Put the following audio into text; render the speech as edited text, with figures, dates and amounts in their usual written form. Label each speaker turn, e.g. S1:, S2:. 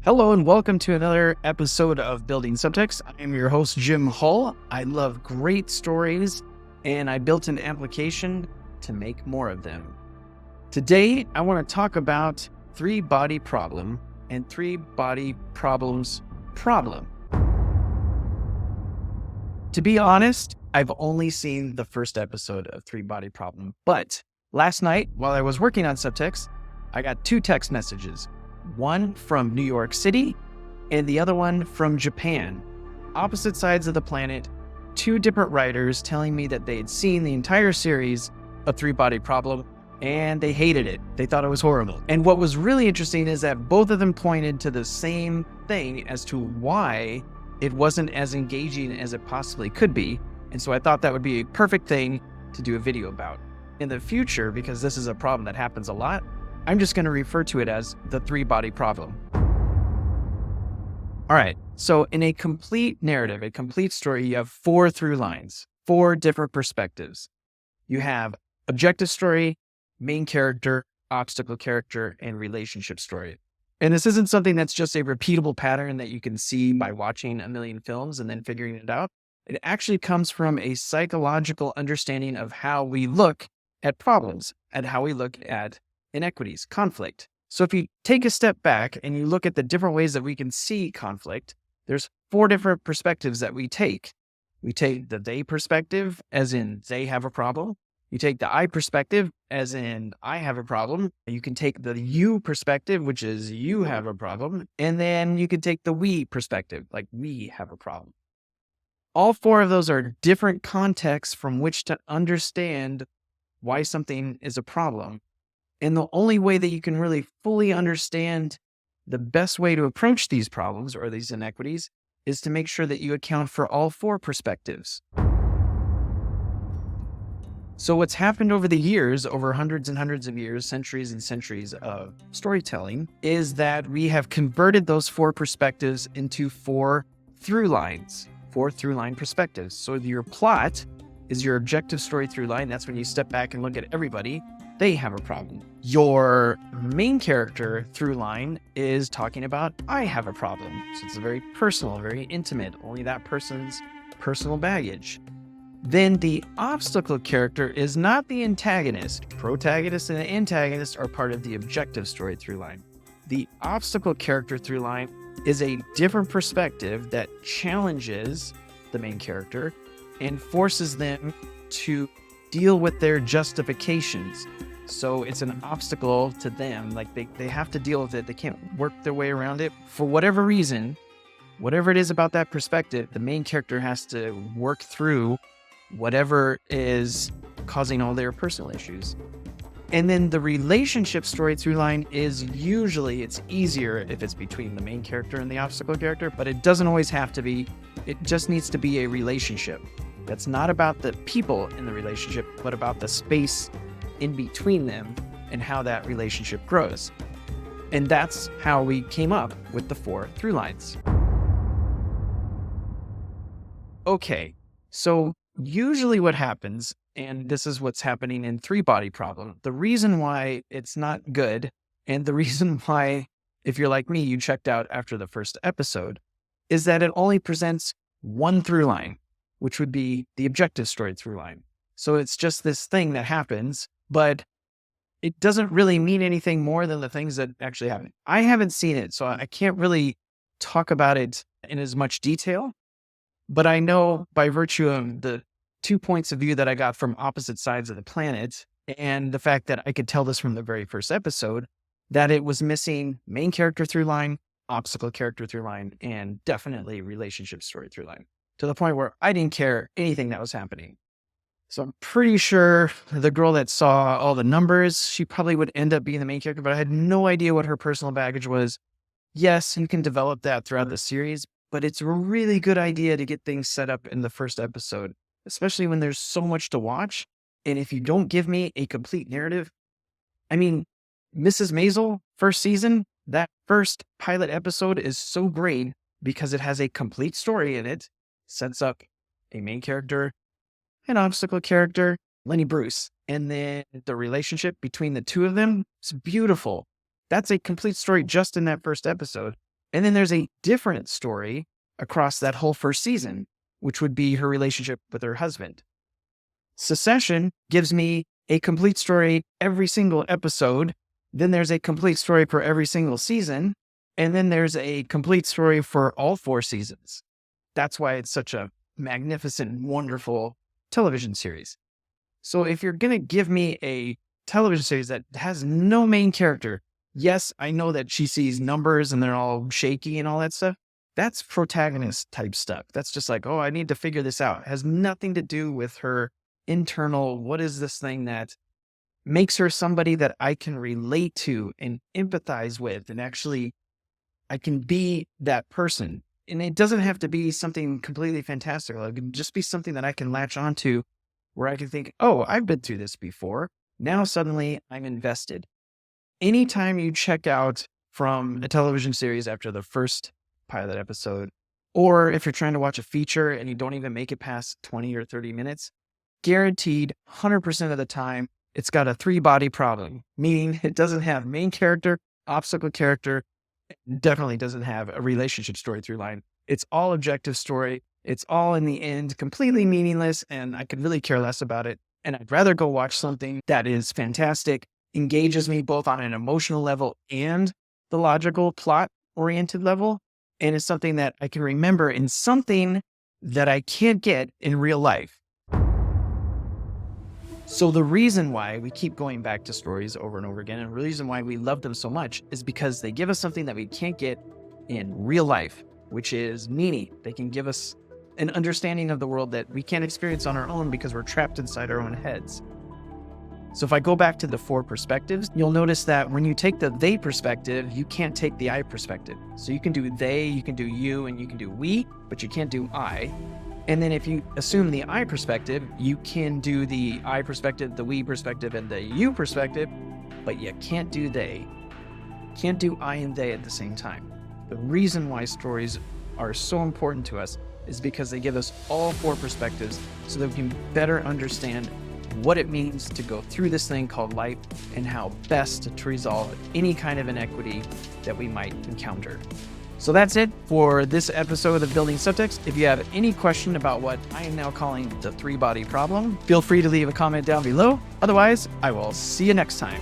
S1: Hello and welcome to another episode of Building Subtxt. I am your host, Jim Hull. I love great stories and I built an application to make more of them. Today, I want to talk about three-body problem and three-body problems problem. To be honest, I've only seen the first episode of Three-Body Problem, but last night while I was working on Subtxt, I got two text messages. One from New York City and the other one from Japan. Opposite sides of the planet, two different writers telling me that they had seen the entire series of Three-Body Problem and they hated it. They thought it was horrible. And what was really interesting is that both of them pointed to the same thing as to why it wasn't as engaging as it possibly could be. And so I thought that would be a perfect thing to do a video about. In the future, because this is a problem that happens a lot, I'm just going to refer to it as the three-body problem. All right, so in a complete narrative, a complete story, you have four through lines, four different perspectives. You have objective story, main character, obstacle character, and relationship story. And this isn't something that's just a repeatable pattern that you can see by watching a million films and then figuring it out. It actually comes from a psychological understanding of how we look at problems and how we look at inequities, conflict. So if you take a step back and you look at the different ways that we can see conflict, there's four different perspectives that we take. We take the they perspective, as in they have a problem. You take the I perspective, as in I have a problem. You can take the you perspective, which is you have a problem. And then you can take the we perspective, like we have a problem. All four of those are different contexts from which to understand why something is a problem. And the only way that you can really fully understand the best way to approach these problems or these inequities is to make sure that you account for all four perspectives. So what's happened over the years, over hundreds and hundreds of years, centuries and centuries of storytelling, is that we have converted those four perspectives into four through lines, four through line perspectives. So your plot is your objective story through line. That's when you step back and look at everybody. They have a problem. Your main character through line is talking about, I have a problem. So it's very personal, very intimate, only that person's personal baggage. Then the obstacle character is not the antagonist. Protagonist and the antagonist are part of the objective story through line. The obstacle character through line is a different perspective that challenges the main character and forces them to deal with their justifications. So it's an obstacle to them. Like they have to deal with it. They can't work their way around it. For whatever reason, whatever it is about that perspective, the main character has to work through whatever is causing all their personal issues. And then the relationship story through line is usually, it's easier if it's between the main character and the obstacle character, but it doesn't always have to be. It just needs to be a relationship. That's not about the people in the relationship, but about the space in between them and how that relationship grows. And that's how we came up with the four through lines. Okay, so usually what happens, and this is what's happening in Three-Body Problem, the reason why it's not good, and the reason why, if you're like me, you checked out after the first episode, is that it only presents one through line, which would be the objective story through line. So it's just this thing that happens, but it doesn't really mean anything more than the things that actually happen. I haven't seen it, so I can't really talk about it in as much detail, but I know by virtue of the 2 points of view that I got from opposite sides of the planet, and the fact that I could tell this from the very first episode, that it was missing main character through line, obstacle character through line, and definitely relationship story through line, to the point where I didn't care anything that was happening. So I'm pretty sure the girl that saw all the numbers, she probably would end up being the main character, but I had no idea what her personal baggage was. Yes, you can develop that throughout the series, but it's a really good idea to get things set up in the first episode, especially when there's so much to watch. And if you don't give me a complete narrative, I mean, Mrs. Maisel, first season, that first pilot episode is so great because it has a complete story in it, sets up a main character, an obstacle character, Lenny Bruce, and then the relationship between the two of them is beautiful. That's a complete story just in that first episode. And then there's a different story across that whole first season, which would be her relationship with her husband. Succession gives me a complete story every single episode. Then there's a complete story for every single season. And then there's a complete story for all 4 seasons. That's why it's such a magnificent, wonderful television series. So if you're going to give me a television series that has no main character, yes, I know that she sees numbers and they're all shaky and all that stuff. That's protagonist type stuff. That's just like, oh, I need to figure this out. It has nothing to do with her internal, what is this thing that makes her somebody that I can relate to and empathize with, and actually I can be that person. And it doesn't have to be something completely fantastical. It can just be something that I can latch onto where I can think, oh, I've been through this before. Now suddenly I'm invested. Anytime you check out from a television series after the first pilot episode, or if you're trying to watch a feature and you don't even make it past 20 or 30 minutes, guaranteed 100% of the time, it's got a 3-body problem, meaning it doesn't have main character, obstacle character, definitely doesn't have a relationship story through line. It's all objective story. It's all in the end completely meaningless, and I could really care less about it. And I'd rather go watch something that is fantastic, engages me both on an emotional level and the logical plot-oriented level, and is something that I can remember in something that I can't get in real life. So the reason why we keep going back to stories over and over again, and the reason why we love them so much, is because they give us something that we can't get in real life, which is meaning. They can give us an understanding of the world that we can't experience on our own because we're trapped inside our own heads. So if I go back to the 4 perspectives, you'll notice that when you take the they perspective, you can't take the I perspective. So you can do they, you can do you, and you can do we, but you can't do I. And then if you assume the I perspective, you can do the I perspective, the we perspective, and the you perspective, but you can't do they. Can't do I and they at the same time. The reason why stories are so important to us is because they give us all 4 perspectives so that we can better understand what it means to go through this thing called life and how best to resolve any kind of inequity that we might encounter. So that's it for this episode of Building Subtxt. If you have any question about what I am now calling the 3-body problem, feel free to leave a comment down below. Otherwise, I will see you next time.